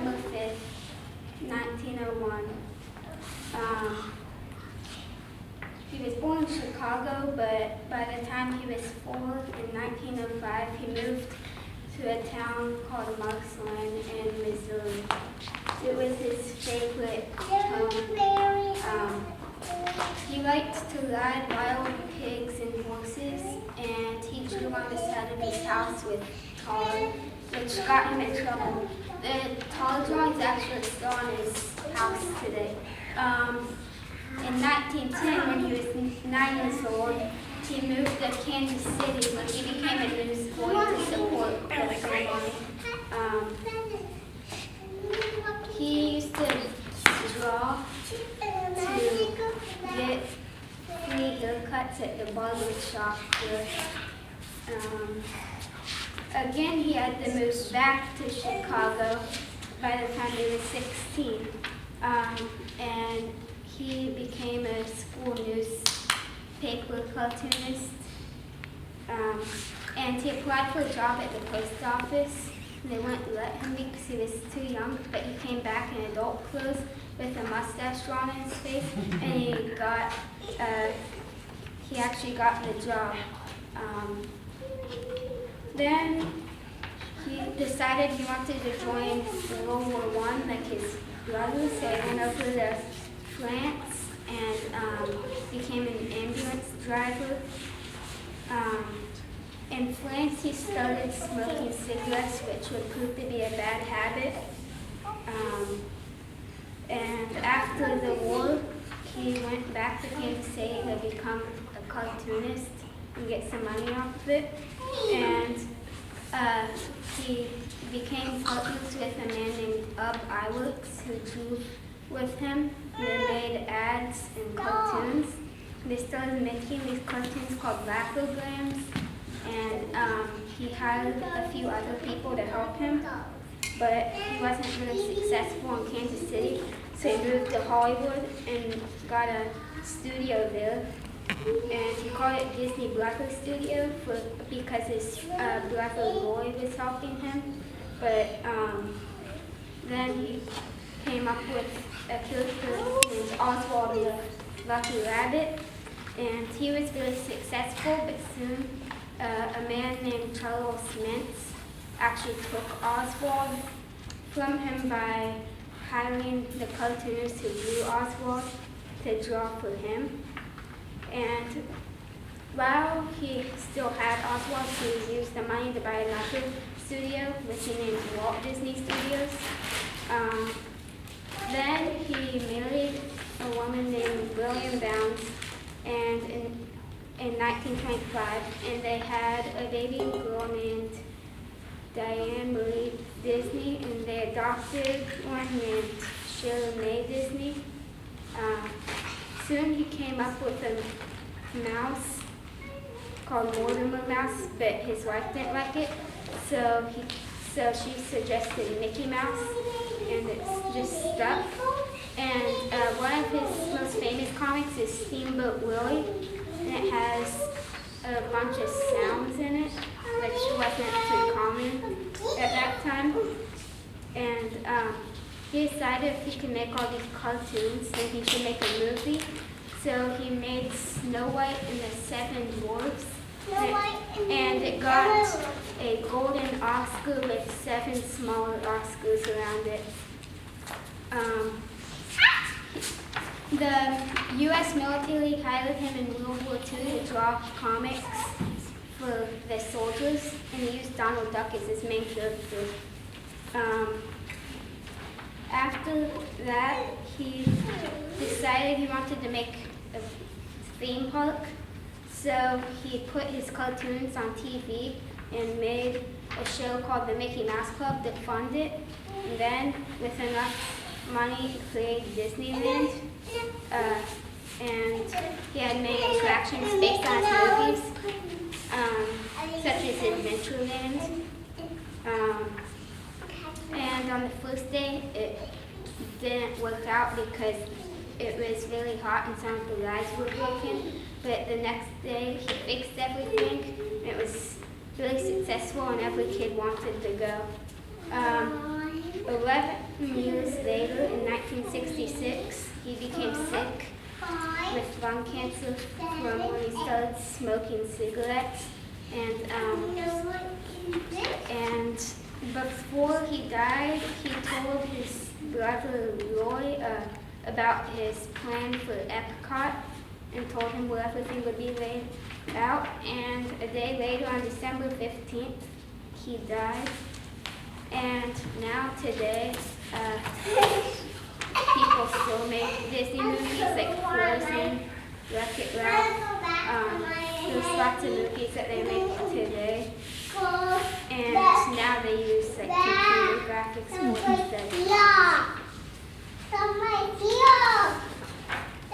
November 5th, 1901. He was born in Chicago, but by the time he was 4 in 1905, he moved to a town called Marksland in Missouri. It was his favorite home. He liked to ride wild pigs and horses, and he drew on the side of his house with tar, which got him in trouble. The tar drawings actually still on his house today. In 1910, when he was 9 years old, he moved to Kansas City when he became a newsboy to support the family. He used to draw to get free haircuts at the barber shop here. Again, he had to move back to Chicago by the time he was 16. And he became a school newspaper cartoonist. And he applied for a job at the post office. They wouldn't let him because he was too young, but he came back in adult clothes with a mustache drawn in his face, and he actually got the job. Then he decided he wanted to join World War I like his brother, so he went over to France and became an ambulance driver. In France, he started smoking cigarettes, which would prove to be a bad habit. And after the war, he went back to Kansas City to become a cartoonist and get some money off of it. And he became partners with a man named Ub Iwerks who drew with him. They made ads and cartoons. They started making these cartoons called lacograms, and he hired a few other people to help him, but he wasn't really successful in Kansas City, so he moved to Hollywood and got a studio there, and he called it Disney Brother Studio because his brother Roy was helping him, but then he came up with a character named Oswald the Lucky Rabbit, and he was really successful, but soon a man named Charles Mintz actually took Oswald from him by hiring the cartoonist who drew Oswald to draw for him. And while he still had Oswald, he used the money to buy another studio, which he named Walt Disney Studios. Then he married a woman named William Bounds, and in 1925, and they had a baby girl named Diane Marie Disney, and they adopted one named Shirley Mae Disney. Soon he came up with a mouse called Mortimer Mouse, but his wife didn't like it, so she suggested Mickey Mouse, and it's just stuck. And one of his most famous comics is Steamboat Willie, and it has a bunch of sounds in it, which wasn't too common at that time. And he decided if he could make all these cartoons, then he should make a movie. So he made Snow White and the Seven Dwarfs, and it got a golden Oscar with 7 smaller Oscars around it. The U.S. military hired him in World War II to draw comics for the soldiers, and he used Donald Duck as his main character. After that, he decided he wanted to make a theme park, so he put his cartoons on TV and made a show called the Mickey Mouse Club to fund it, and then with enough money created Disneyland, and he had many attractions based on his movies, such as Adventureland. And on the first day, it didn't work out because it was really hot and some of the rides were broken. But the next day, he fixed everything, and it was really successful, and every kid wanted to go. 11 years later, in 1966, he became sick with lung cancer from when he started smoking cigarettes. And before he died, he told his brother Roy about his plan for Epcot and told him where everything would be laid out. And a day later, on December 15th, he died. And now today, people still make Disney movies like Frozen, Wreck-It Ralph. There's lots of movies that they make today. And now they use like computer graphics more instead of